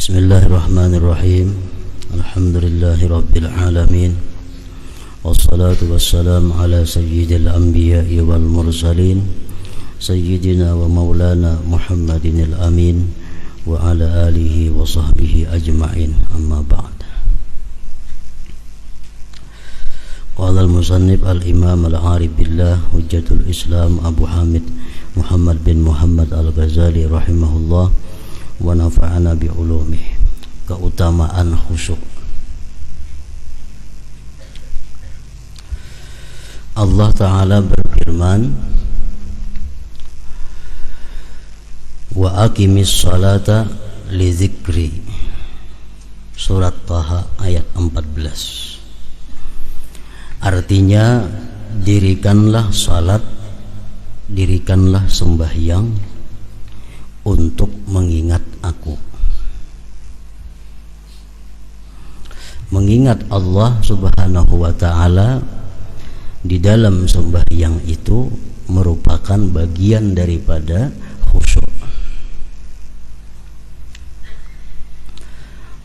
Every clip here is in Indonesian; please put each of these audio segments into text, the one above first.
Bismillahirrahmanirrahim. Alhamdulillahirabbil alamin. Wassalatu wassalamu ala sayyidil anbiya'i wal mursalin sayyidina wa maulana Muhammadinil amin wa ala alihi wa sahbihi ajma'in, amma ba'd. Qala al-musannif al-imam al-arif billah hujjatul islam Abu Hamid Muhammad bin Muhammad al-Ghazali rahimahullah wa nafa'ana bi ulumih. Keutamaan khusyuk. Allah Ta'ala berfirman, wa aqimis salata li dzikri. Surat Taha ayat 14. Artinya, dirikanlah salat, dirikanlah sembahyang untuk mengingat aku. Mengingat Allah Subhanahu wa ta'ala di dalam sembahyang itu merupakan bagian daripada khusyuk.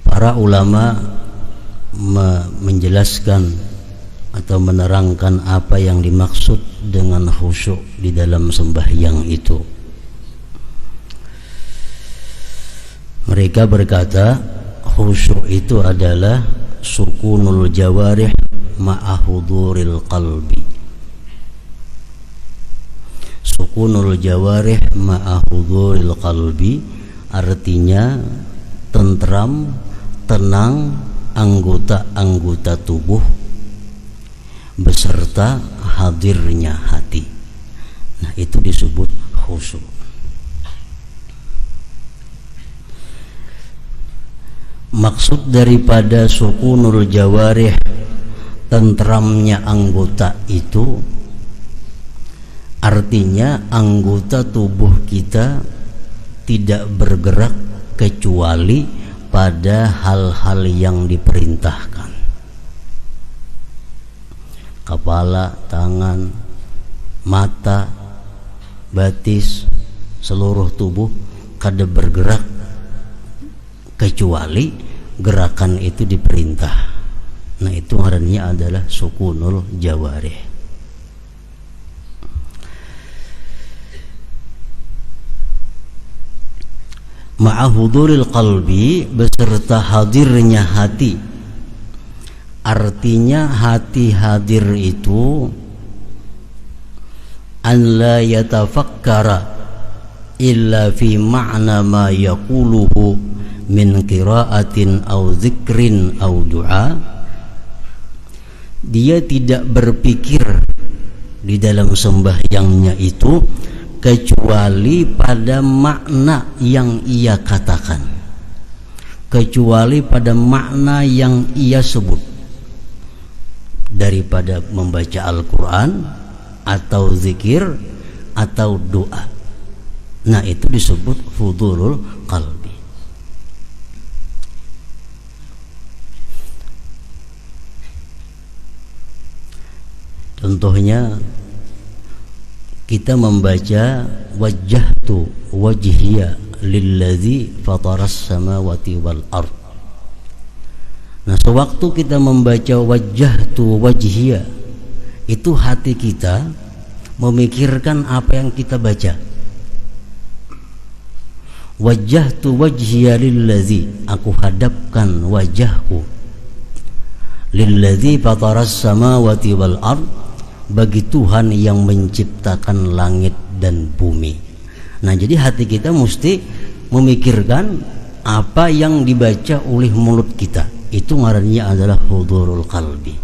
Para ulama menjelaskan atau menerangkan apa yang dimaksud dengan khusyuk di dalam sembahyang itu. Mereka berkata, khusyuk itu adalah sukunul jawarih ma'ahuduril qalbi. Sukunul jawarih ma'ahuduril qalbi artinya tentram, tenang anggota-anggota tubuh beserta hadirnya hati. Nah, itu disebut khusyuk. Maksud daripada sukunul jawarih, tentramnya anggota itu artinya anggota tubuh kita tidak bergerak kecuali pada hal-hal yang diperintahkan. Kepala, tangan, mata, batis, seluruh tubuh kada bergerak kecuali gerakan itu diperintah. Nah, itu artinya adalah sukunul jawarih. Ma'ahuduril qalbi beserta hadirnya hati. Artinya hati hadir itu an la yatafakkara illa fi ma'na ma yaquluhu min qiraatin aw dzikrin aw du'a. Dia tidak berpikir di dalam sembahyangnya itu kecuali pada makna yang ia katakan, kecuali pada makna yang ia sebut, daripada membaca Al-Quran atau zikir atau doa. Nah, itu disebut hudurul qalbi. Contohnya, kita membaca wajjahtu wajhiya lilladzi fataras samawati wal ard. Nah, sewaktu kita membaca wajjahtu wajhiya, itu hati kita memikirkan apa yang kita baca. Wajjahtu wajhiya lilladzi, aku hadapkan wajahku, lilladzi fataras samawati wal ard, bagi Tuhan yang menciptakan langit dan bumi. Nah, jadi hati kita mesti memikirkan apa yang dibaca oleh mulut kita. Itu ngarannya adalah hudurul qalbi.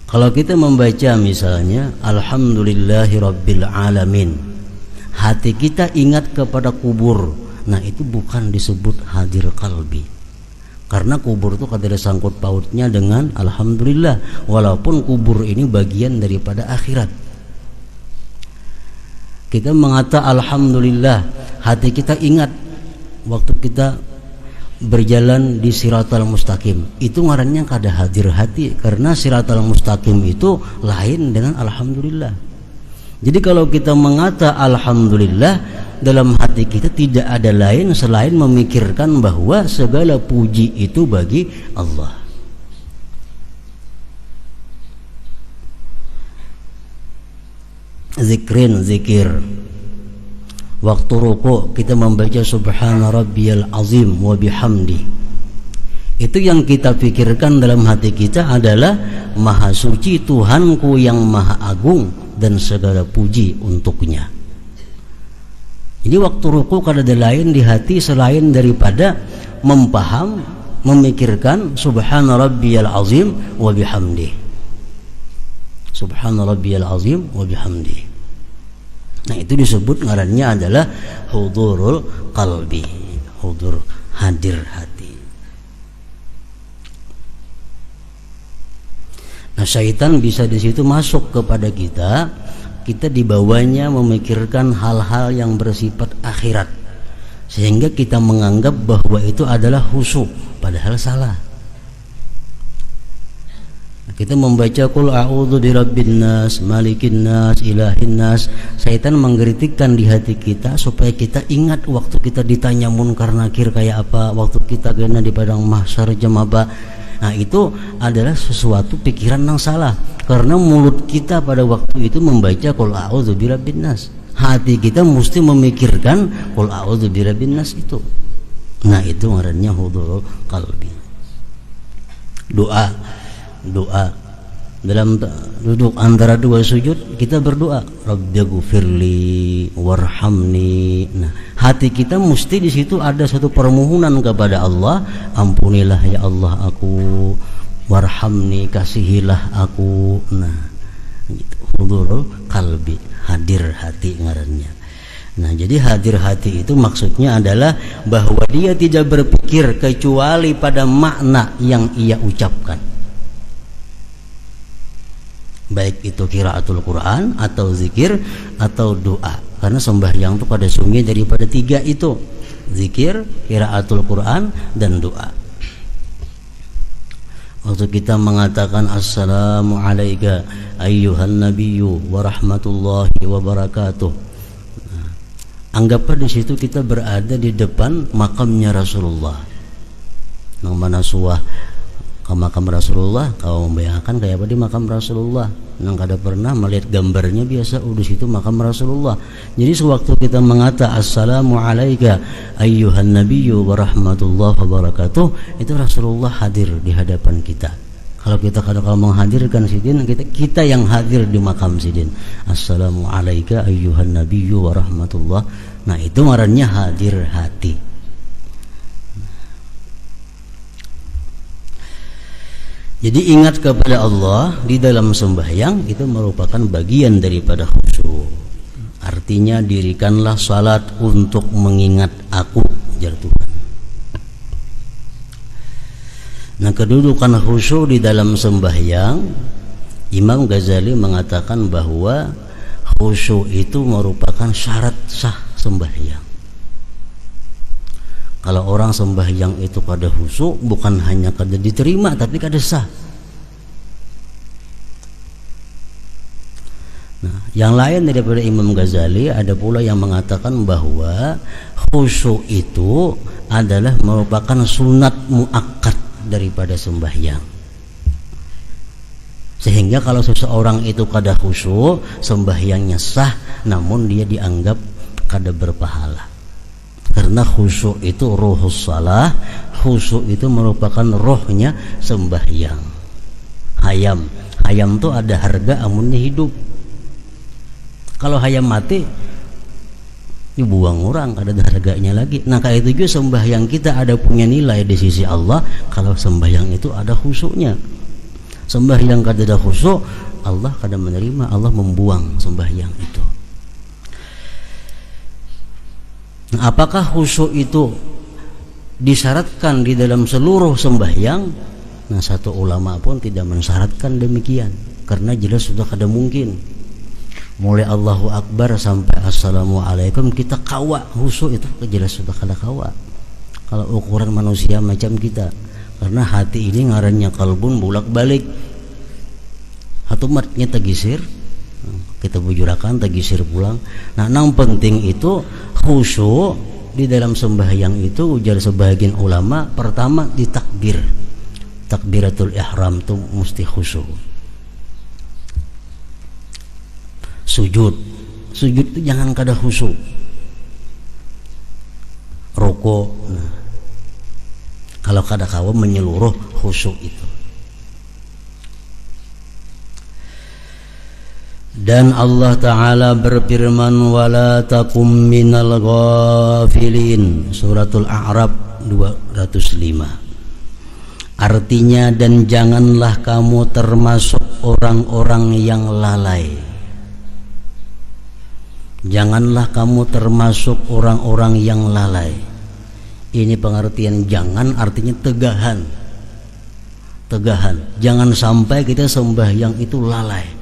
Kalau kita membaca misalnya alhamdulillahi rabbil alamin, hati kita ingat kepada kubur. Nah, itu bukan disebut hadir qalbi, karena kubur itu kada ada sangkut pautnya dengan alhamdulillah, walaupun kubur ini bagian daripada akhirat. Kita mengata alhamdulillah, hati kita ingat waktu kita berjalan di siratal mustaqim, itu ngarannya kada hadir hati, karena siratal mustaqim itu lain dengan alhamdulillah. Jadi kalau kita mengata alhamdulillah, dalam hati kita tidak ada lain selain memikirkan bahwa segala puji itu bagi Allah. Zikir. Waktu rukuk kita membaca subhana rabbiyal azim wa bihamdi. Itu yang kita pikirkan dalam hati kita adalah maha suci Tuhanku yang maha agung dan segala puji untuknya. Jadi waktu rukuk ada lain di hati selain daripada memikirkan subhana rabbiyal azim wa bihamdi. Subhana rabbiyal azim wa bihamdi. Nah, itu disebut ngarannya adalah hudurul qalbi, hudur, hadir hati. Nah, syaitan bisa di situ masuk kepada kita dibawanya memikirkan hal-hal yang bersifat akhirat, sehingga kita menganggap bahwa itu adalah khusyuk, padahal salah. Kita membaca qul a'udzu birabbin nas, malikin nas, ilahin nas. Syaitan mengkritikkan di hati kita supaya kita ingat waktu kita ditanya munkar nakir kayak apa, waktu kita kena di padang mahsyar jam apa. Nah, itu adalah sesuatu pikiran yang salah, karena mulut kita pada waktu itu membaca qul a'udzu birabbin nas. Hati kita mesti memikirkan qul a'udzu birabbin nas itu. Nah, itu ngarannya hudurul qalbi. Doa dalam duduk antara dua sujud kita berdoa rabbighfirli warhamni. Nah, hati kita mesti di situ ada satu permohonan kepada Allah, ampunilah ya Allah aku, warhamni kasihilah aku. Nah, gitu. Hudurul qalbi, hadir hati ngarannya. Nah, jadi hadir hati itu maksudnya adalah bahwa dia tidak berpikir kecuali pada makna yang ia ucapkan, baik itu qiraatul Quran atau zikir atau doa. Karena sembahyang itu pada sumber daripada tiga itu, zikir, qiraatul Quran, dan doa. Waktu kita mengatakan assalamu alayka ayyuhan nabiyyu wa rahmatullahi wa barakatuh, anggaplah di situ kita berada di depan makamnya Rasulullah. Nang mana suah ke makam Rasulullah, kau membayangkan kayak apa di makam Rasulullah. Nang kada pernah melihat gambarnya biasa, di situ makam Rasulullah. Jadi sewaktu kita mengata assalamu alayka ayyuhan nabiyyu wa rahmatullahi wa barakatuh, itu Rasulullah hadir di hadapan kita. Kalau kita kalau menghadirkan sidin, kita yang hadir di makam sidin. Assalamu alayka ayyuhan nabiyyu wa rahmatullah. Nah, itu ngarannya hadir hati. Jadi ingat kepada Allah di dalam sembahyang itu merupakan bagian daripada khusyuk. Artinya dirikanlah salat untuk mengingat aku, jar Tuhan. Nah, kedudukan khusyuk di dalam sembahyang, Imam Ghazali mengatakan bahwa khusyuk itu merupakan syarat sah sembahyang. Kalau orang sembahyang itu kada khusyuk, bukan hanya kada diterima tapi kada sah. Nah, yang lain daripada Imam Ghazali ada pula yang mengatakan bahwa khusyuk itu adalah merupakan sunat muakkad daripada sembahyang. Sehingga kalau seseorang itu kada khusyuk, sembahyangnya sah namun dia dianggap kada berpahala. Karena khusyuk itu ruhus salah, khusyuk itu merupakan rohnya sembahyang. Hayam itu ada harga amunnya hidup. Kalau hayam mati dibuang orang, ada harganya lagi. Nah, kayak itu juga sembahyang kita ada punya nilai di sisi Allah kalau sembahyang itu ada khusyuknya. Sembahyang kada ada khusyuk, Allah kada menerima, Allah membuang sembahyang itu. Nah, apakah khusyuk itu disyaratkan di dalam seluruh sembahyang? Nah, satu ulama pun tidak mensyaratkan demikian, karena jelas sudah kada mungkin. Mulai Allahu Akbar sampai Assalamualaikum kita kawa khusyuk itu jelas sudah kada kawa. Kalau ukuran manusia macam kita, karena hati ini ngarannya kalbun bolak-balik. Hatumatnya tegisir, kita bujurakan tegisir pulang. Nah, yang penting itu khusyuk di dalam sembahyang itu, ujar sebagian ulama, pertama di takbir, takbiratul ihram itu mesti khusyuk. Sujud itu jangan kada khusyuk. Rukuk, nah, kalau kada kawa menyeluruh khusyuk itu. Dan Allah Ta'ala berfirman, wala takum minal ghafilin, suratul A'raf 205. Artinya, dan janganlah kamu termasuk orang-orang yang lalai. Janganlah kamu termasuk orang-orang yang lalai. Ini pengertian jangan, artinya tegahan. Tegahan, jangan sampai kita sembahyang itu lalai.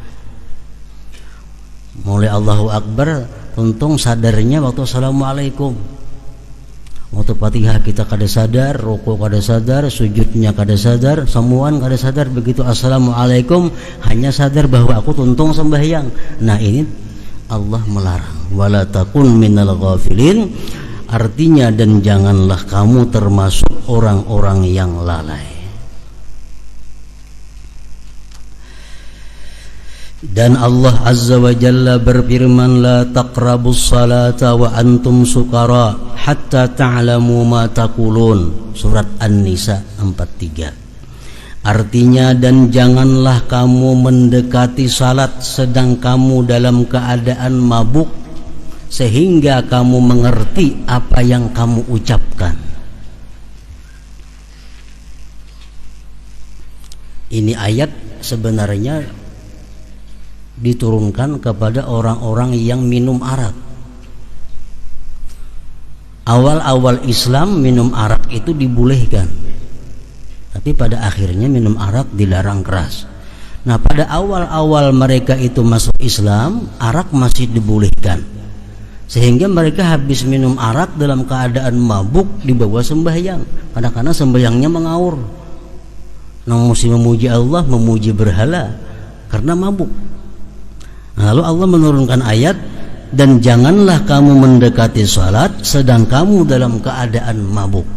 Mulai Allahu Akbar, untung sadarnya waktu Assalamualaikum. Waktu Fatihah kita kada sadar, rukuk kada sadar, sujudnya kada sadar, semuaan kada sadar. Begitu Assalamualaikum hanya sadar bahwa aku tuntung sembahyang. Nah, ini Allah melarang, wala takun minal ghafilin, artinya dan janganlah kamu termasuk orang-orang yang lalai. Dan Allah Azza wa Jalla berfirman, la taqrabus salata wa antum sukara hatta ta'lamu ma taqulun, surat An-Nisa 43. Artinya, dan janganlah kamu mendekati salat sedang kamu dalam keadaan mabuk sehingga kamu mengerti apa yang kamu ucapkan. Ini ayat sebenarnya diturunkan kepada orang-orang yang minum arak. Awal-awal Islam minum arak itu dibolehkan, tapi pada akhirnya minum arak dilarang keras. Nah, pada awal-awal mereka itu masuk Islam, arak masih dibolehkan, sehingga mereka habis minum arak dalam keadaan mabuk dibawa sembahyang. Kadang-kadang sembahyangnya mengaur, mesti memuji Allah, memuji berhala karena mabuk. Lalu Allah menurunkan ayat, dan janganlah kamu mendekati salat sedang kamu dalam keadaan mabuk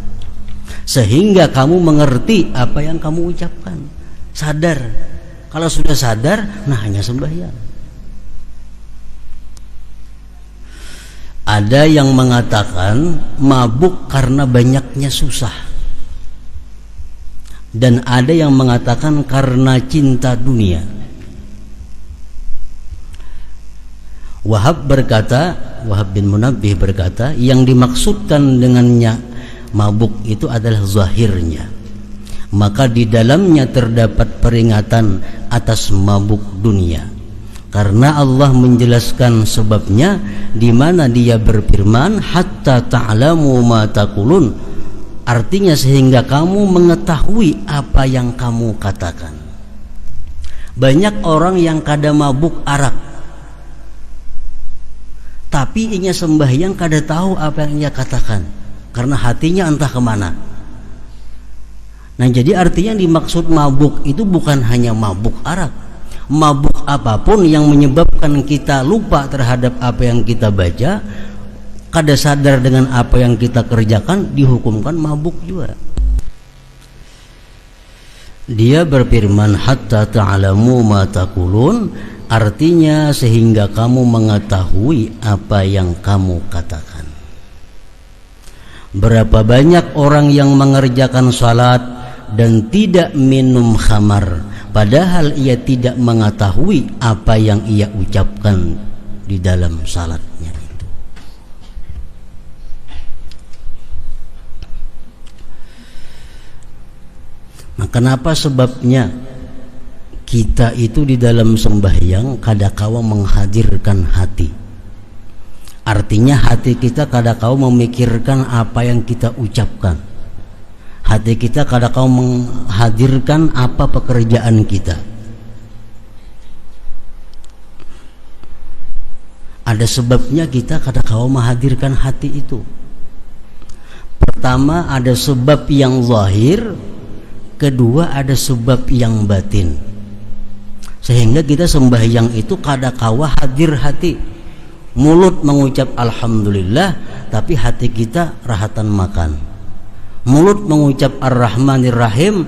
sehingga kamu mengerti apa yang kamu ucapkan. Sadar. Kalau sudah sadar, nah hanya sembahyang. Ada yang mengatakan mabuk karena banyaknya susah, dan ada yang mengatakan karena cinta dunia. Wahab bin Munabbih berkata, yang dimaksudkan dengannya mabuk itu adalah zahirnya, maka di dalamnya terdapat peringatan atas mabuk dunia, karena Allah menjelaskan sebabnya di mana Dia berfirman, hatta ta'lamu ma taqulun, artinya sehingga kamu mengetahui apa yang kamu katakan. Banyak orang yang kada mabuk arak, tapi inya sembahyang kada tahu apa yang ia katakan karena hatinya entah kemana. Nah, jadi artinya yang dimaksud mabuk itu bukan hanya mabuk arak, mabuk apapun yang menyebabkan kita lupa terhadap apa yang kita baca, kada sadar dengan apa yang kita kerjakan, dihukumkan mabuk juga. Dia berfirman, hatta ta'lamu ma taqulun, artinya sehingga kamu mengetahui apa yang kamu katakan. Berapa banyak orang yang mengerjakan salat dan tidak minum khamar, padahal ia tidak mengetahui apa yang ia ucapkan di dalam salatnya itu. Nah, kenapa sebabnya kita itu di dalam sembahyang kadakawa menghadirkan hati? Artinya hati kita kadakawa memikirkan apa yang kita ucapkan. Hati kita kadakawa menghadirkan apa pekerjaan kita. Ada sebabnya kita kadakawa menghadirkan hati itu. Pertama, ada sebab yang zahir. Kedua, ada sebab yang batin. Sehingga kita sembahyang itu kadakawa hadir hati. Mulut mengucap alhamdulillah, tapi hati kita rahatan makan. Mulut mengucap ar-rahmanir rahim,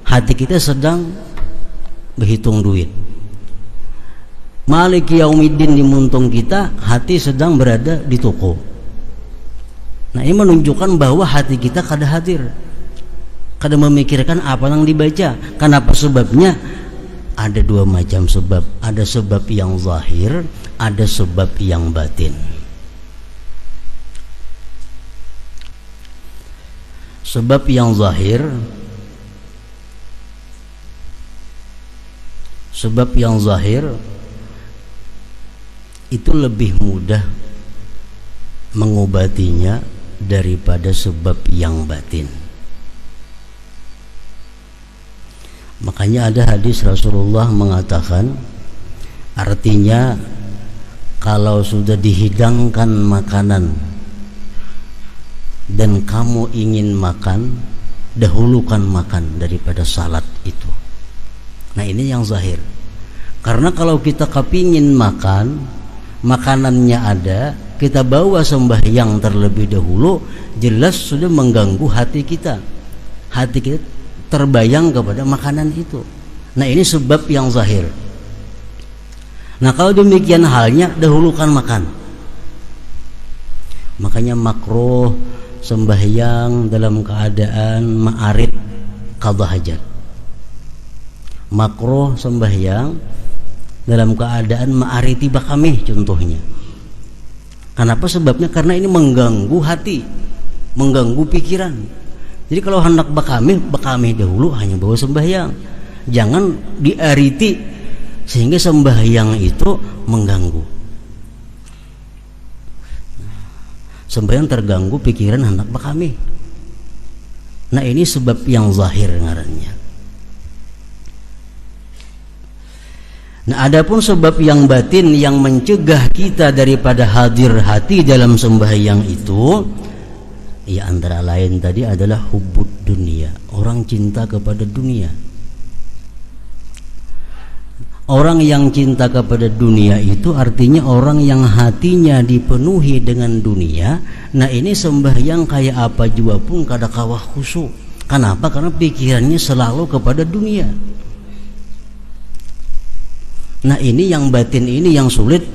hati kita sedang berhitung duit. Maliki yaumiddin di muntung kita, hati sedang berada di toko. Nah, ini menunjukkan bahwa hati kita kada hadir, kada memikirkan apa yang dibaca. Kenapa sebabnya? Ada dua macam sebab. Ada sebab yang zahir, ada sebab yang batin. Sebab yang zahir, sebab yang zahir itu lebih mudah mengobatinya daripada sebab yang batin. Makanya ada hadis Rasulullah mengatakan, artinya kalau sudah dihidangkan makanan dan kamu ingin makan, dahulukan makan daripada salat itu. Nah, ini yang zahir. Karena kalau kita kepingin makan, makanannya ada, kita bawa sembahyang terlebih dahulu, jelas sudah mengganggu hati kita. Hati kita terbayang kepada makanan itu. Nah, ini sebab yang zahir. Nah, kalau demikian halnya, dahulukan makan. Makanya makruh sembahyang dalam keadaan ma'arid qadha hajat. Makruh sembahyang dalam keadaan ma'ariti bakamih contohnya. Kenapa sebabnya? Karena ini mengganggu hati, mengganggu pikiran. Jadi kalau hendak bakamih dahulu, hanya bawa sembahyang. Jangan diariti sehingga sembahyang itu mengganggu. Sembahyang terganggu pikiran hendak bakamih. Nah, ini sebab yang zahir ngarannya. Nah, adapun sebab yang batin yang mencegah kita daripada hadir hati dalam sembahyang itu, ya antara lain tadi adalah hubbud dunia, orang cinta kepada dunia. Orang yang cinta kepada dunia itu artinya orang yang hatinya dipenuhi dengan dunia. Nah, ini sembahyang kayak apa juga pun kada kawah khusyuk. Kenapa? Karena pikirannya selalu kepada dunia. Nah, ini yang batin ini yang sulit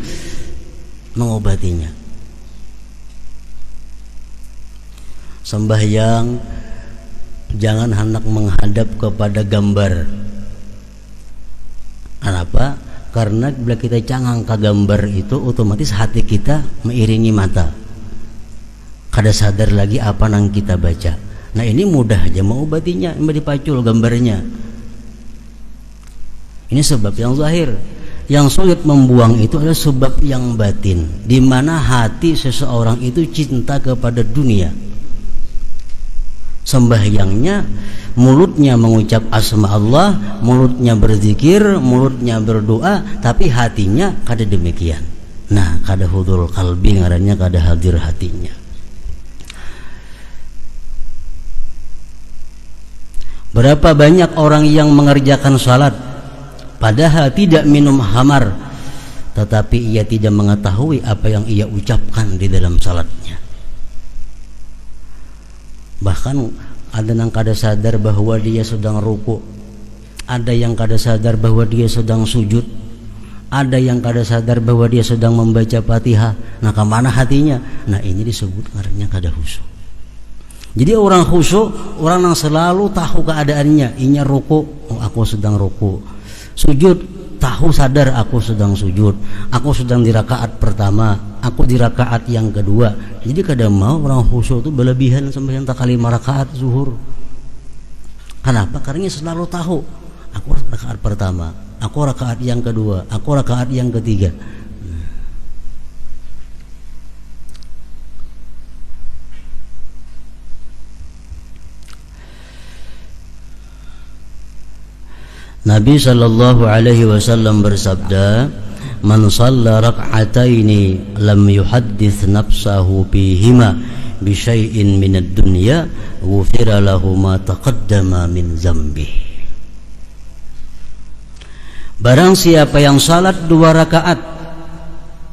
mengobatinya. Sembahyang jangan hendak menghadap kepada gambar. Kenapa? Karena bila kita cangang ke gambar itu, otomatis hati kita mengiringi mata. Kada sadar lagi apa yang kita baca. Nah, ini mudah aja mengobatinya, dipacul gambarnya. Ini sebab yang zahir. Yang sulit membuang itu adalah sebab yang batin, di mana hati seseorang itu cinta kepada dunia. Sembahyangnya, mulutnya mengucap asma Allah, mulutnya berzikir, mulutnya berdoa, tapi hatinya kada demikian. Nah, kada hudul qalbi ngarannya, kada hadir hatinya. Berapa banyak orang yang mengerjakan salat padahal tidak minum khamar, tetapi ia tidak mengetahui apa yang ia ucapkan di dalam salatnya. Bahkan ada yang kada sadar bahwa dia sedang ruku, ada yang kada sadar bahwa dia sedang sujud, ada yang kada sadar bahwa dia sedang membaca Fatihah. Nah, kemana hatinya? Nah, ini disebut ngarannya kada khusyuk. Jadi orang khusyuk, orang yang selalu tahu keadaannya. Inya ruku, oh, aku sedang ruku. Sujud, tahu sadar aku sedang sujud, aku sedang di rakaat pertama, aku di rakaat yang kedua. Jadi kadang mau orang khusyuk itu berlebihan sembahyang tak kali 5 rakaat zuhur. Kenapa? Karena selalu tahu aku rakaat pertama, aku rakaat yang kedua, aku rakaat yang ketiga. Nabi sallallahu alaihi wasallam bersabda, "Man shalla rak'ataini lam yuhaddits nafsahu bihima bi syai'in minad dunya, ghufira lahu ma taqaddama min dzambihi." Barang siapa yang salat 2 rakaat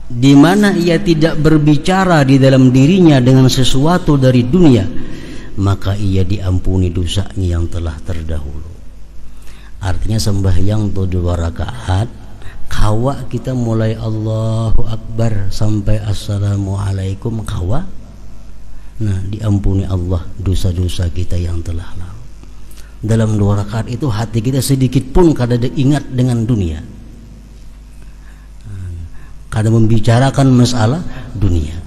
di mana ia tidak berbicara di dalam dirinya dengan sesuatu dari dunia, maka ia diampuni dosanya yang telah terdahulu. Artinya sembahyang 2 rakaat, kawa kita mulai Allahu Akbar sampai Assalamualaikum kawa, nah diampuni Allah dosa-dosa kita yang telah lalu. Dalam 2 rakaat itu hati kita sedikit pun kada ingat dengan dunia, kada membicarakan masalah dunia.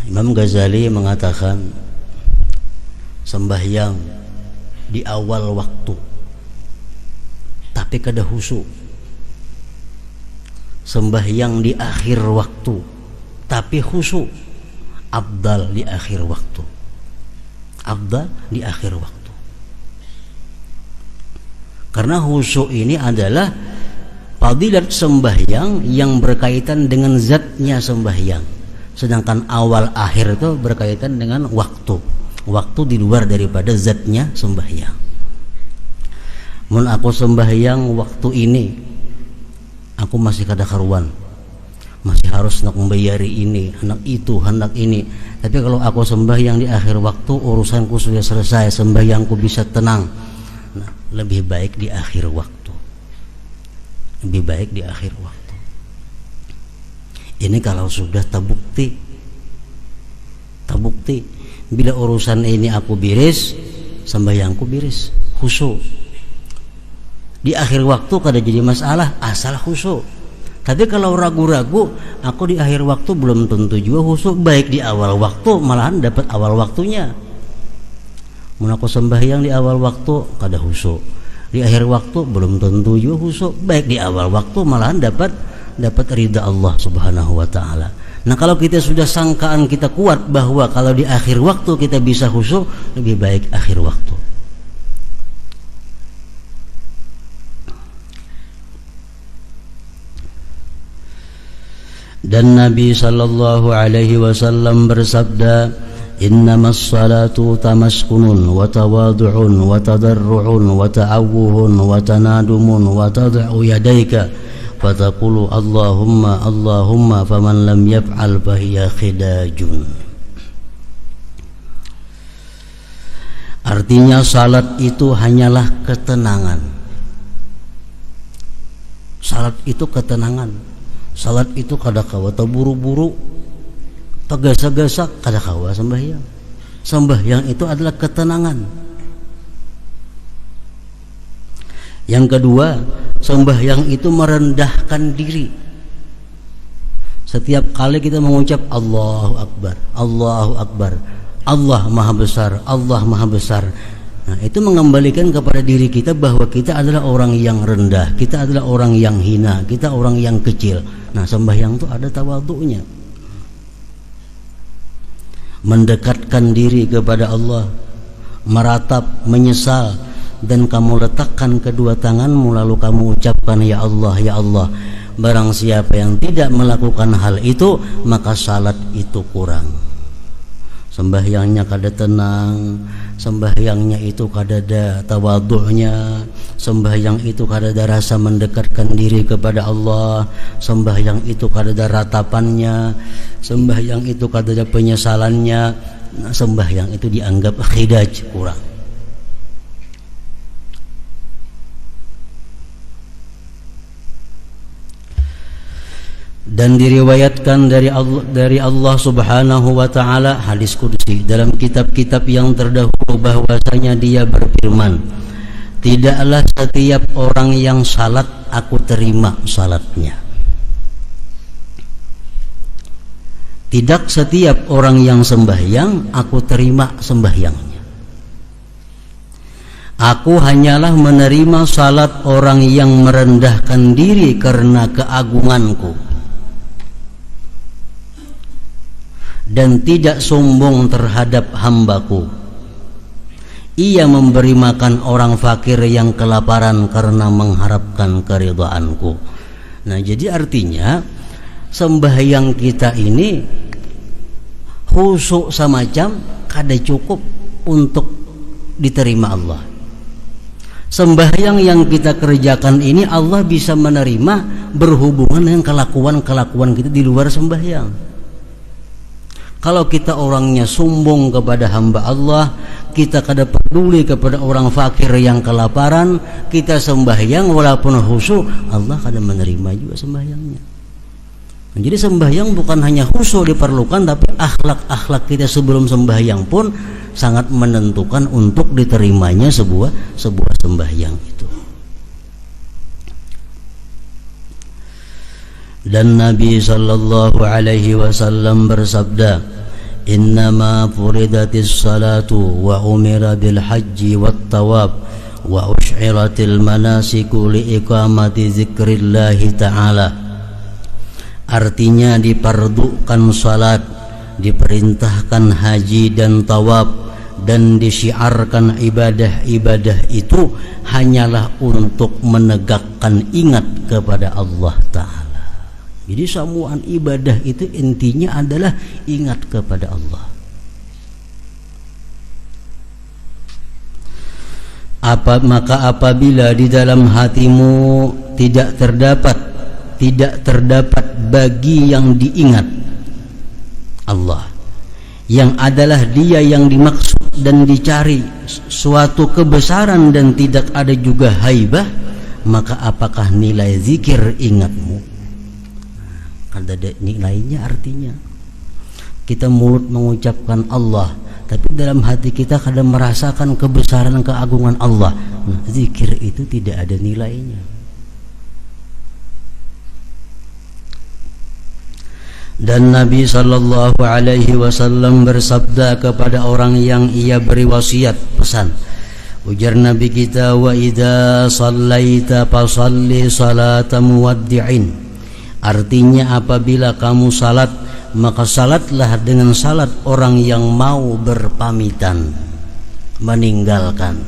Imam Ghazali mengatakan sembahyang di awal waktu tapi kada khusyuk, sembahyang di akhir waktu tapi khusyuk, afdal di akhir waktu, afdal di akhir waktu. Karena khusyuk ini adalah fadilat sembahyang yang berkaitan dengan zatnya sembahyang. Sedangkan awal akhir itu berkaitan dengan waktu di luar daripada zatnya sembahyang. Mun aku sembahyang waktu ini aku masih kada karuan, masih harus nak membayari ini, anak itu, anak ini. Tapi kalau aku sembahyang di akhir waktu, urusanku sudah selesai, sembahyangku bisa tenang. Nah, lebih baik di akhir waktu, lebih baik di akhir waktu. Ini kalau sudah terbukti bila urusan ini aku biris, sembahyangku biris, khusyuk. Di akhir waktu kada jadi masalah asal khusyuk. Tapi kalau ragu-ragu, aku di akhir waktu belum tentu juga khusyuk. Baik di awal waktu malahan dapat awal waktunya. Mun aku sembahyang di awal waktu kada khusyuk, di akhir waktu belum tentu juga khusyuk. Baik di awal waktu malahan dapat ridha Allah Subhanahu wa ta'ala. Nah, kalau kita sudah sangkaan kita kuat bahwa kalau di akhir waktu kita bisa khusyuk, lebih baik akhir waktu. Dan Nabi sallallahu alaihi wasallam bersabda, innamas salatu tamaskunun wa tawadu'un wa tadarru'un wa ta'awuhun wa tanadumun wa tad'u yadaika fataqulu Allahumma Allahumma faman lam yaf'al fahiya khidajun. Artinya salat itu hanyalah ketenangan. Salat itu ketenangan. Salat itu kada kawa terburu-buru, tegasa-gasa kada kawa sembahyang. Sembahyang itu adalah ketenangan. Yang kedua, sembahyang itu merendahkan diri. Setiap kali kita mengucap Allahu Akbar, Allahu Akbar, Allah Maha Besar, Allah Maha Besar. Nah, itu mengembalikan kepada diri kita bahwa kita adalah orang yang rendah, kita adalah orang yang hina, kita orang yang kecil. Nah, sembahyang itu ada tawadhu'nya. Mendekatkan diri kepada Allah, meratap, menyesal, dan kamu letakkan kedua tanganmu lalu kamu ucapkan ya Allah, ya Allah. Barang siapa yang tidak melakukan hal itu, maka salat itu kurang. Sembahyangnya kada tenang, sembahyangnya itu kada ada tawadhu'nya, sembahyang itu kada ada rasa mendekatkan diri kepada Allah, sembahyang itu kada ada ratapannya, sembahyang itu kada ada penyesalannya. Nah, sembahyang itu dianggap khidaj, kurang. Dan diriwayatkan dari Allah Subhanahu wa ta'ala, hadis qudsi dalam kitab-kitab yang terdahulu, bahwasanya Dia berfirman, tidaklah setiap orang yang salat aku terima salatnya. Tidak setiap orang yang sembahyang aku terima sembahyangnya. Aku hanyalah menerima salat orang yang merendahkan diri karena keagunganku dan tidak sombong terhadap hambaku. Ia memberi makan orang fakir yang kelaparan karena mengharapkan keridhaanku. Nah, jadi artinya sembahyang kita ini khusyuk semacam kada cukup. untuk diterima Allah. Sembahyang yang kita kerjakan ini Allah bisa menerima berhubungan dengan kelakuan-kelakuan kita di luar sembahyang. Kalau kita orangnya sombong kepada hamba Allah, kita kada peduli kepada orang fakir yang kelaparan, kita sembahyang walaupun khusyuk, Allah kada menerima juga sembahyangnya. Jadi sembahyang bukan hanya khusyuk diperlukan, tapi akhlak-akhlak kita sebelum sembahyang pun sangat menentukan untuk diterimanya sebuah sembahyang itu. Dan Nabi sallallahu alaihi wasallam bersabda, "Innama furidatis salatu wa umira bil haji wat tawab wa ush'iratil manasiku li iqamati zikrillahi ta'ala." Artinya dipardukan salat, diperintahkan haji dan tawab, dan disyiarkan ibadah-ibadah itu hanyalah untuk menegakkan ingat kepada Allah Ta'ala. Jadi semua ibadah itu intinya adalah ingat kepada Allah. Maka apabila di dalam hatimu tidak terdapat bagi yang diingat Allah, yang adalah Dia yang dimaksud dan dicari suatu kebesaran, dan tidak ada juga haibah, maka apakah nilai zikir ingatmu? Ada nilainya. Artinya kita mulut mengucapkan Allah, tapi dalam hati kita kadang merasakan kebesaran keagungan Allah. Zikir itu tidak ada nilainya. Dan Nabi sallallahu alaihi wasallam bersabda kepada orang yang ia beri wasiat, pesan. Ujar Nabi kita, "Wa idza shallaita fasalli salata muwaddi'in." Artinya apabila kamu salat, maka salatlah dengan salat orang yang mau berpamitan, meninggalkan,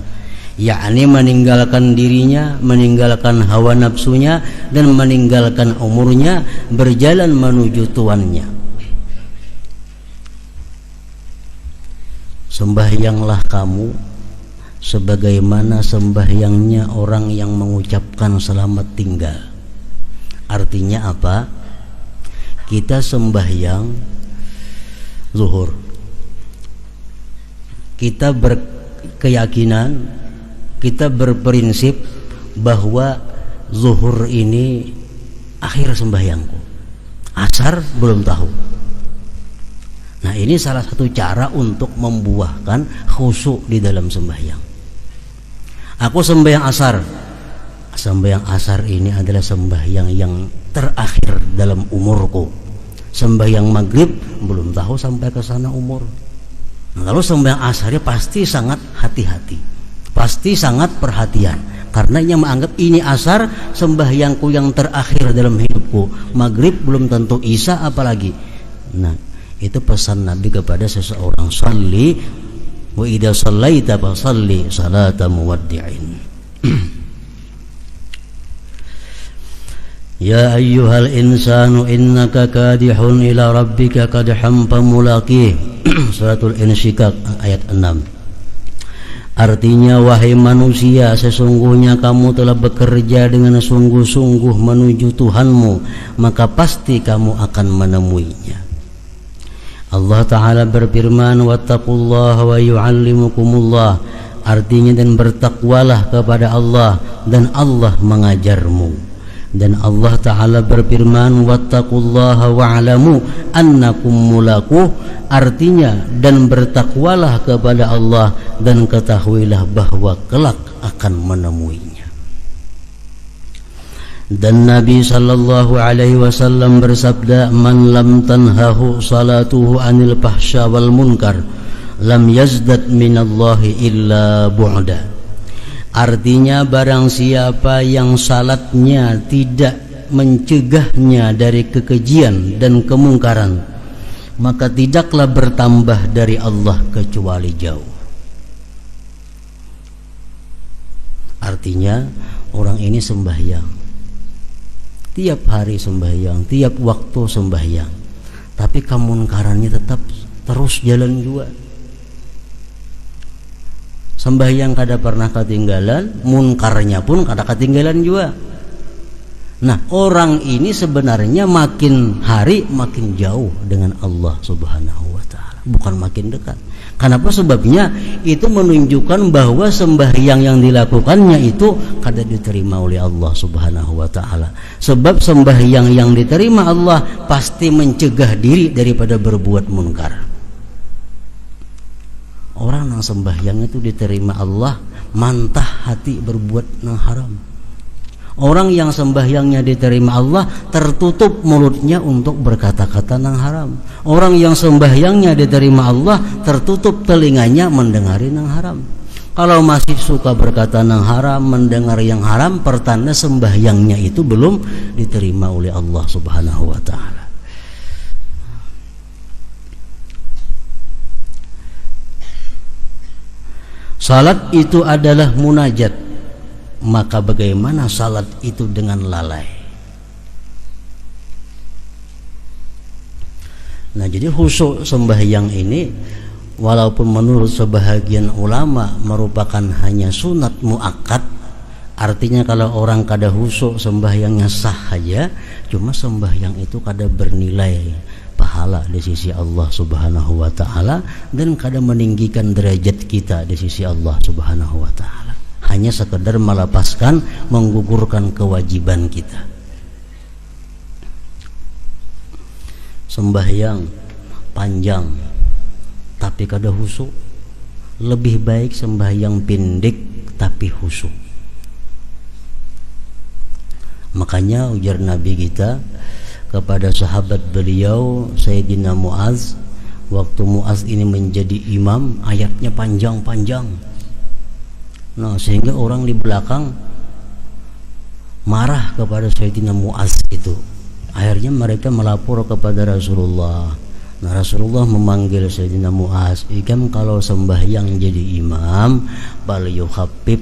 yakni meninggalkan dirinya, meninggalkan hawa nafsunya, dan meninggalkan umurnya, berjalan menuju tuannya. Sembahyanglah kamu sebagaimana sembahyangnya orang yang mengucapkan selamat tinggal. Artinya apa? Kita sembahyang zuhur, kita berkeyakinan, kita berprinsip bahwa zuhur ini akhir sembahyangku, asar belum tahu. Nah, ini salah satu cara untuk membuahkan khusyuk di dalam sembahyang. Aku sembahyang asar. Sembahyang asar ini adalah sembahyang yang terakhir dalam umurku. Sembahyang maghrib belum tahu sampai ke sana umur. Nah, lalu sembahyang asarnya pasti sangat hati-hati, pasti sangat perhatian, karena ia menganggap ini asar sembahyangku yang terakhir dalam hidupku. Maghrib belum tentu, isya apalagi. Nah, itu pesan Nabi kepada seseorang, "Shalli wa idza shallaita fasalli salata muwaddi'in." Ya ayyuhal insanu innaka kadihun ila rabbika kadhan famulaqih. Suratul Insyikak ayat 6. Artinya, wahai manusia, sesungguhnya kamu telah bekerja dengan sungguh-sungguh menuju Tuhanmu, maka pasti kamu akan menemuinya. Allah Ta'ala berfirman, wattaqullaha wa yu'allimukumullah. Artinya, dan bertakwalah kepada Allah, dan Allah mengajarmu. Dan Allah Ta'ala berfirman, wattaqullaha wa'lamu annakum mulaquh. Artinya, dan bertakwalah kepada Allah, dan ketahuilah bahwa kelak akan menemuinya. Dan Nabi sallallahu alaihi wasallam bersabda, man lam tanhahu salatuhu anil fahsya wal munkar lam yazdad minallahi illa bu'da. Artinya, barang siapa yang salatnya tidak mencegahnya dari kekejian dan kemungkaran, maka tidaklah bertambah dari Allah kecuali jauh. Artinya, orang ini sembahyang, tiap hari sembahyang, tiap waktu sembahyang, tapi kemungkarannya tetap terus jalan juga. Sembahyang kada pernah ketinggalan, munkarnya pun kada ketinggalan juga. Nah, orang ini sebenarnya makin hari makin jauh dengan Allah Subhanahu wa taala, bukan makin dekat. Kenapa? Sebabnya itu menunjukkan bahwa sembahyang yang dilakukannya itu kada diterima oleh Allah Subhanahu wa taala. Sebab sembahyang yang diterima Allah pasti mencegah diri daripada berbuat munkar. Orang yang sembahyang itu diterima Allah mantah hati berbuat yang haram. Orang yang sembahyangnya diterima Allah tertutup mulutnya untuk berkata-kata yang haram. Orang yang sembahyangnya diterima Allah tertutup telinganya mendengari yang haram. Kalau masih suka berkata yang haram, mendengar yang haram, pertanda sembahyangnya itu belum diterima oleh Allah Subhanahu wa taala. Salat itu adalah munajat. Maka bagaimana salat itu dengan lalai? Nah, jadi khusyuk sembahyang ini walaupun menurut sebahagian ulama merupakan hanya sunat muakkad, artinya kalau orang kada khusyuk sembahyangnya sah saja, cuma sembahyang itu kada bernilai pahala di sisi Allah Subhanahu wa taala dan kada meninggikan derajat kita di sisi Allah Subhanahu wa taala. Hanya sekedar melepaskan, menggugurkan kewajiban kita. Sembahyang panjang tapi kada khusyuk, lebih baik sembahyang pendek tapi khusyuk. Makanya ujar Nabi kita kepada sahabat beliau Sayyidina Muaz, waktu Muaz ini menjadi imam, ayatnya panjang-panjang. Nah, sehingga orang di belakang marah kepada Sayyidina Muaz itu. Akhirnya mereka melapor kepada Rasulullah. Nah, Rasulullah memanggil Sayyidina Muaz, "Ikam kalau sembahyang jadi imam, bal yukhafif,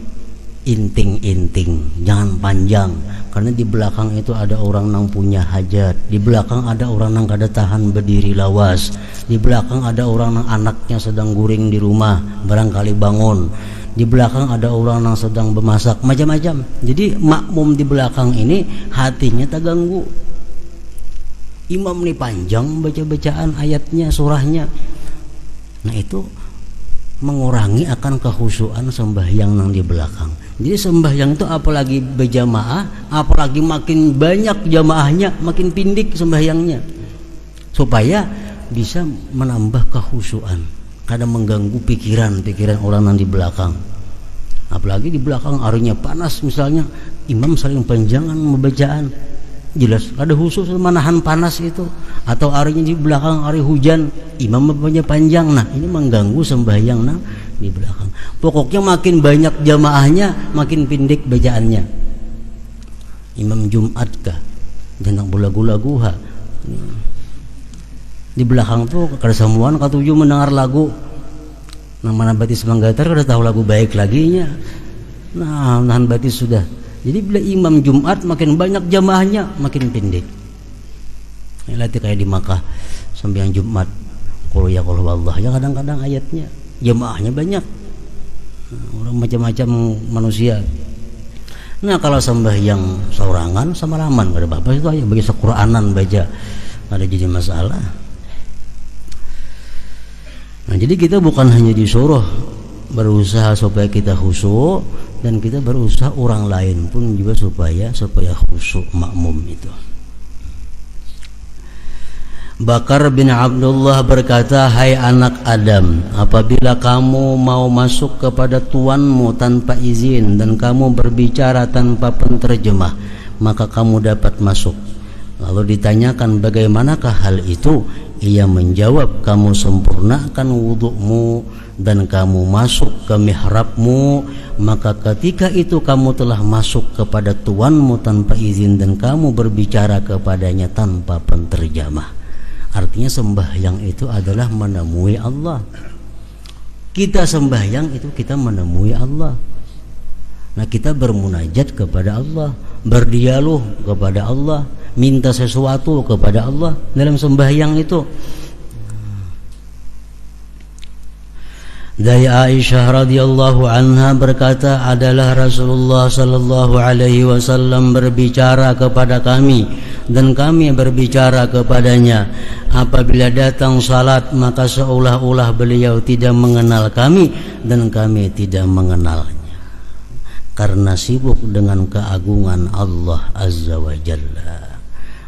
inting-inting, jangan panjang. Karena di belakang itu ada orang yang punya hajat, di belakang ada orang yang kada tahan berdiri lawas, di belakang ada orang yang anaknya sedang guring di rumah, barangkali bangun. Di belakang ada orang yang sedang bermasak, macam-macam. Jadi makmum di belakang ini hatinya terganggu. Imam ini panjang baca-bacaan ayatnya, surahnya. Nah, itu mengurangi akan kekhusyuan sembahyang yang di belakang. Jadi sembahyang itu apalagi berjamaah, apalagi makin banyak jamaahnya, makin pindik sembahyangnya, supaya bisa menambah kekhusyuan. Kadang mengganggu pikiran orang yang di belakang. Apalagi di belakang harinya panas misalnya, imam saling panjangan membacaan, jelas ada khusus menahan panas itu. Atau harinya di belakang hari hujan, imam membacanya panjang. Nah, ini mengganggu sembahyang di belakang. Pokoknya makin banyak jamaahnya, makin pendek bacaannya. Imam Jumat kah, jangan lagu-laguha. Di belakang tuh kada semuaan katuju mendengar lagu. Nah, mana batis manggatar kada tahu lagu baik laginya. Nah, nahan batis sudah. Jadi bila imam Jumat makin banyak jamaahnya, makin pendek. Ini latih kayak di Makkah sembahyang Jumat, qul ya qul wallah, ya kadang-kadang ayatnya jamaahnya banyak. Nah, orang macam-macam manusia. Nah, kalau sembahyang saurangan sama laman kada apa-apa itu aja, bagi sequr'anan baca ada jadi masalah. Nah, jadi kita bukan hanya disuruh berusaha supaya kita khusyuk, dan kita berusaha orang lain pun juga supaya khusyuk makmum itu. Bakar bin Abdullah berkata, "Hai anak Adam, apabila kamu mau masuk kepada tuanmu tanpa izin dan kamu berbicara tanpa penterjemah, maka kamu dapat masuk." Lalu ditanyakan, "Bagaimanakah hal itu?" Ia menjawab, "Kamu sempurnakan wudukmu dan kamu masuk ke mihrabmu, maka ketika itu kamu telah masuk kepada tuanmu tanpa izin dan kamu berbicara kepadanya tanpa penterjemah." Artinya sembahyang itu adalah menemui Allah. Kita sembahyang itu kita menemui Allah. Nah, kita bermunajat kepada Allah, berdialog kepada Allah, minta sesuatu kepada Allah dalam sembahyang itu. Dari Aisyah radhiyallahu anha berkata, adalah Rasulullah sallallahu alaihi wasallam berbicara kepada kami dan kami berbicara kepadanya. Apabila datang salat, maka seolah-olah beliau tidak mengenal kami dan kami tidak mengenalnya, karena sibuk dengan keagungan Allah azza wa jalla.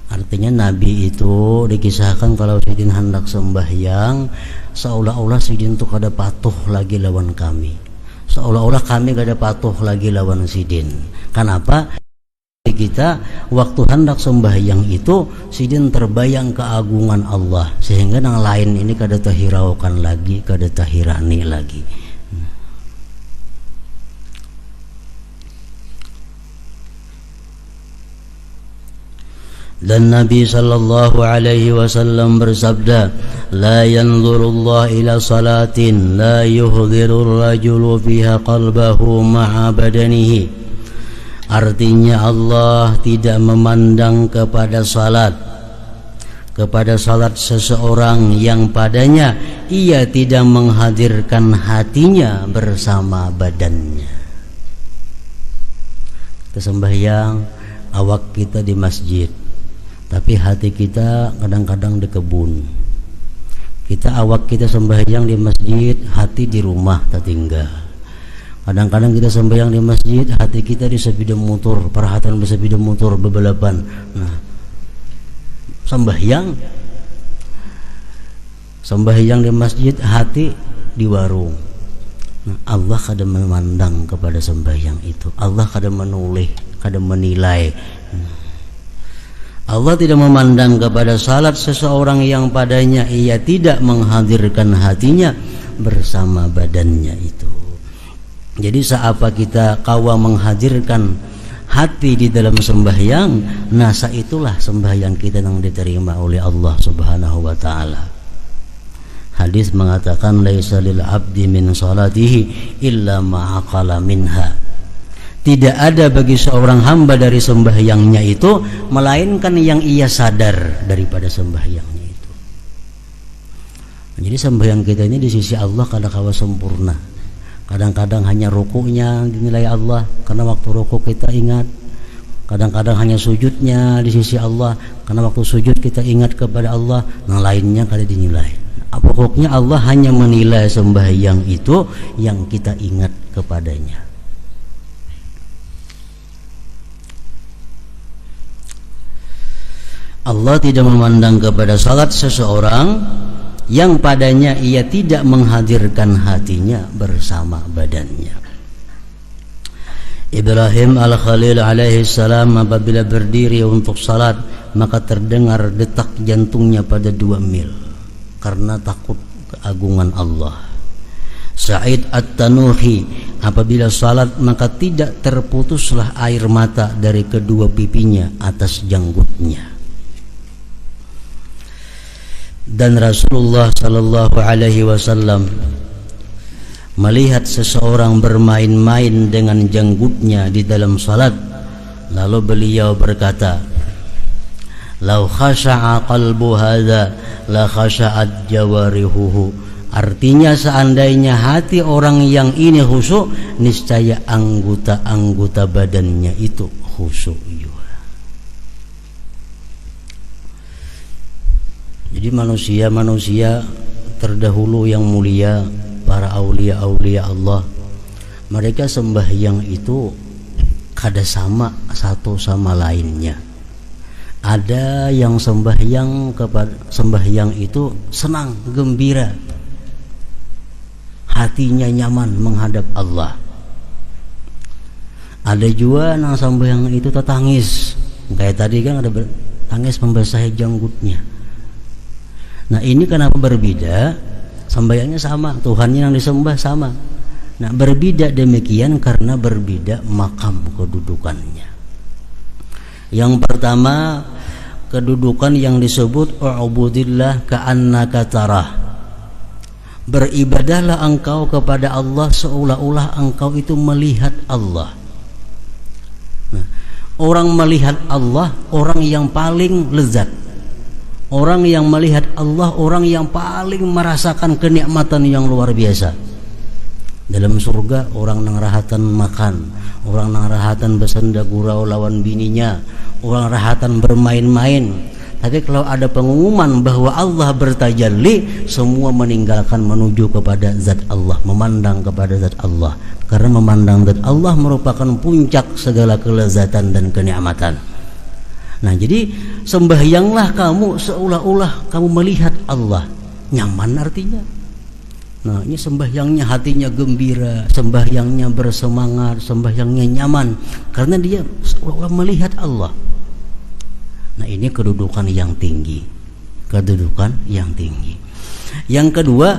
Artinya Nabi itu dikisahkan kalau Sidin hendak sembahyang, seolah-olah Sidin itu kada patuh lagi lawan kami, seolah-olah kami kada patuh lagi lawan Sidin. Kenapa? Kita waktu hendak sembahyang itu Sidin terbayang keagungan Allah, sehingga yang lain ini kada tahiraukan lagi, kada tahirani lagi. Dan Nabi sallallahu alaihi wasallam bersabda, la yanzurullah ila salatin la yuhdirur rajulu fiha qalbahu ma'a badanihi. Artinya Allah tidak memandang kepada salat seseorang yang padanya ia tidak menghadirkan hatinya bersama badannya. Kita sembahyang, awak kita di masjid, tapi hati kita kadang-kadang di kebun. Awak kita sembahyang di masjid, hati di rumah tertinggal. Kadang-kadang kita sembahyang di masjid, hati kita di sepeda motor, perhatian di sepeda motor bebalapan. Nah, sembahyang di masjid, hati di warung. Nah, Allah kadang memandang kepada sembahyang itu. Allah kadang menoleh, kadang menilai. Allah tidak memandang kepada salat seseorang yang padanya ia tidak menghadirkan hatinya bersama badannya itu. Jadi seapa kita kawa menghadirkan hati di dalam sembahyang, nasa itulah sembahyang kita yang diterima oleh Allah Subhanahu wa taala. Hadis mengatakan, laisa lil abdi min salatihi illa ma aqala minha. Tidak ada bagi seorang hamba dari sembahyangnya itu melainkan yang ia sadar daripada sembahyangnya itu. Jadi sembahyang kita ini di sisi Allah kadang-kadang sempurna. Kadang-kadang hanya rukuknya dinilai Allah karena waktu rukuk kita ingat. Kadang-kadang hanya sujudnya di sisi Allah karena waktu sujud kita ingat kepada Allah. Yang lainnya kada dinilai. Pokoknya Allah hanya menilai sembahyang itu yang kita ingat kepadanya. Allah tidak memandang kepada salat seseorang yang padanya ia tidak menghadirkan hatinya bersama badannya. Ibrahim al-Khalil alaihi salam apabila berdiri untuk salat, maka terdengar detak jantungnya pada 2 mil karena takut keagungan Allah. Sa'id at-Tanuhi apabila salat maka tidak terputuslah air mata dari kedua pipinya atas janggutnya. Dan Rasulullah sallallahu alaihi wasallam melihat seseorang bermain-main dengan janggutnya di dalam salat, lalu beliau berkata, "Lau khasha'a qalbu hadza la khasha'at jawarihuhu." Artinya seandainya hati orang yang ini khusyuk, niscaya anggota-anggota badannya itu khusyuk juga. Jadi manusia-manusia terdahulu yang mulia, para aulia-aulia Allah, mereka sembahyang itu kada sama satu sama lainnya. Ada yang sembahyang itu senang, gembira, hatinya nyaman menghadap Allah. Ada juga yang sembahyang itu tertangis, kayak tadi kan ada tangis membasahi janggutnya. Nah, ini kenapa berbeda? Sembahyangnya sama, Tuhannya yang disembah sama. Nah, berbeda demikian karena berbeda makam kedudukannya. Yang pertama, kedudukan yang disebut u'budillah ka'annaka tarah. Beribadahlah engkau kepada Allah seolah-olah engkau itu melihat Allah. Nah, orang melihat Allah, orang yang paling lezat. Orang yang melihat Allah, orang yang paling merasakan kenikmatan yang luar biasa. Dalam surga orang nang rahatan makan, orang nang rahatan bersenda gurau lawan bininya, orang rahatan bermain-main. Tapi kalau ada pengumuman bahwa Allah bertajalli, semua meninggalkan menuju kepada zat Allah, memandang kepada zat Allah. Karena memandang zat Allah merupakan puncak segala kelezatan dan kenikmatan. Nah, jadi sembahyanglah kamu seolah-olah kamu melihat Allah. Nyaman artinya. Nah, ini sembahyangnya hatinya gembira, sembahyangnya bersemangat, sembahyangnya nyaman karena dia seolah melihat Allah. Nah, ini kedudukan yang tinggi. Kedudukan yang tinggi. Yang kedua,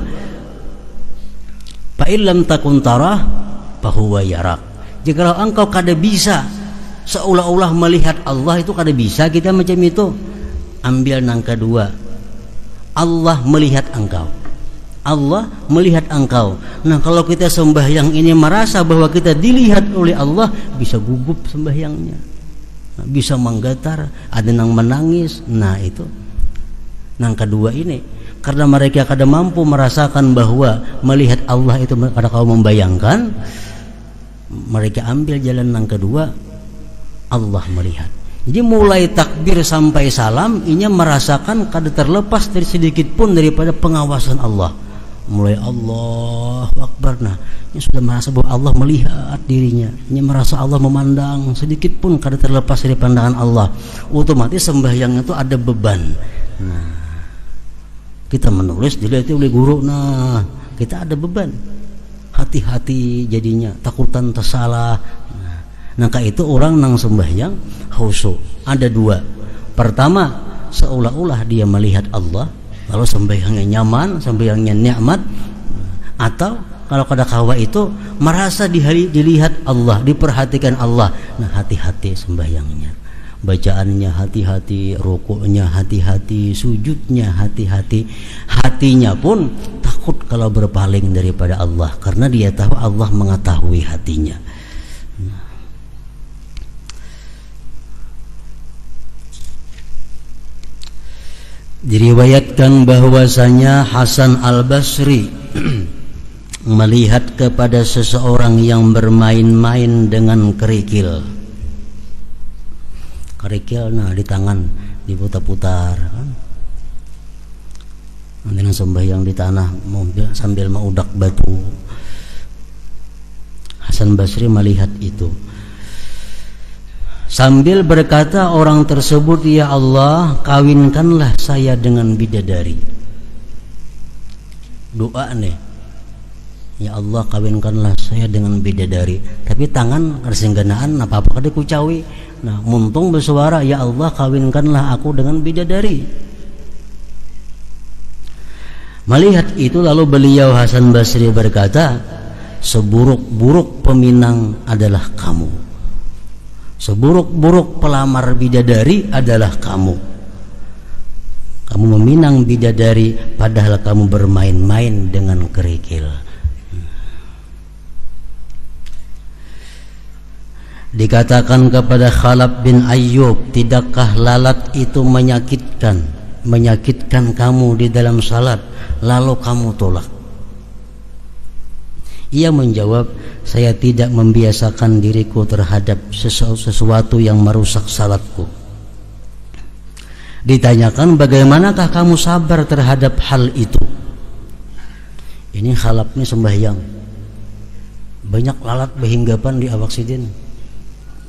fa illam takun tarah fa huwa yarak. Jikalau engkau kada bisa seolah-olah melihat Allah, itu kada bisa kita macam itu. Ambil yang kedua, Allah melihat engkau. Allah melihat engkau. Nah, kalau kita sembahyang ini merasa bahwa kita dilihat oleh Allah, bisa gugup sembahyangnya, bisa menggetar, ada yang menangis. Nah, itu yang kedua ini, karena mereka kada mampu merasakan bahwa melihat Allah itu kada kau membayangkan, mereka ambil jalan yang kedua, Allah melihat. Jadi mulai takbir sampai salam ini merasakan kada terlepas dari sedikit pun daripada pengawasan Allah. Mulai Allahu Akbar, nah ini sudah merasa bahwa Allah melihat dirinya, ini merasa Allah memandang, sedikit pun kada terlepas dari pandangan Allah. Otomatis sembahyang itu ada beban. Nah, kita menulis dilihat oleh guru, nah kita ada beban, hati-hati jadinya, takutan tersalah. Nah, itu orang nang sembahyang khusyuk ada dua. Pertama, seolah-olah dia melihat Allah, lalu sembahyangnya nyaman, sembahyangnya nikmat. Atau kalau kada kawa itu merasa dilihat Allah, diperhatikan Allah. Nah, hati-hati sembahyangnya, bacaannya hati-hati, rukuknya hati-hati, sujudnya hati-hati. Hatinya pun takut kalau berpaling daripada Allah, karena dia tahu Allah mengetahui hatinya. Diriwayatkan bahwasanya Hasan Al-Basri melihat kepada seseorang yang bermain-main dengan kerikil. Kerikil, nah di tangan diputar-putar, dengan sembahyang di tanah sambil mengudak batu. Hasan Basri melihat itu sambil berkata orang tersebut, ya Allah, kawinkanlah saya dengan bidadari. Doa nih, ya Allah, kawinkanlah saya dengan bidadari. Tapi tangan kersengganaan apa-apa kada kucawi. Nah, muntung bersuara, ya Allah, kawinkanlah aku dengan bidadari. Melihat itu lalu beliau Hasan Basri berkata, seburuk-buruk peminang adalah kamu, seburuk-buruk pelamar bidadari adalah kamu. Kamu meminang bidadari padahal kamu bermain-main dengan kerikil. Dikatakan kepada Khalaf bin Ayyub, tidakkah lalat itu menyakitkan kamu di dalam salat, lalu kamu tolak? Ia menjawab, saya tidak membiasakan diriku terhadap sesuatu yang merusak salatku. Ditanyakan, bagaimanakah kamu sabar terhadap hal itu? Ini Khalaf ini sembahyang, banyak lalat berhinggapan di awak sidin.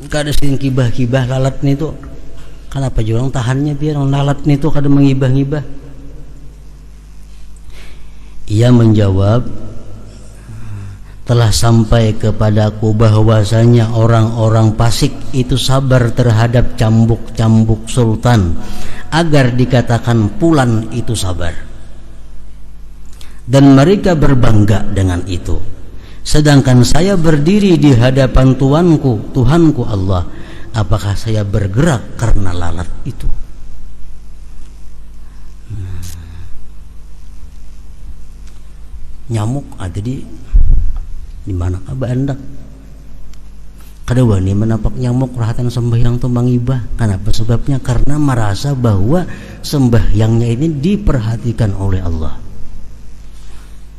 Kada sidin kibah-kibah lalat ini tuh. Kenapa jurang tahannya biar lalat ini tuh kada mengibah-ngibah? Ia menjawab, telah sampai kepadaku bahwasanya orang-orang fasik itu sabar terhadap cambuk-cambuk sultan agar dikatakan pulan itu sabar, dan mereka berbangga dengan itu. Sedangkan saya berdiri di hadapan Tuhanku Allah, apakah saya bergerak karena lalat itu? Nyamuk ada di mana Anda? Kada wani menampak nyamuk rahatan sembahyang tu mangibah. Kenapa sebabnya? Karena merasa bahwa sembahyangnya ini diperhatikan oleh Allah.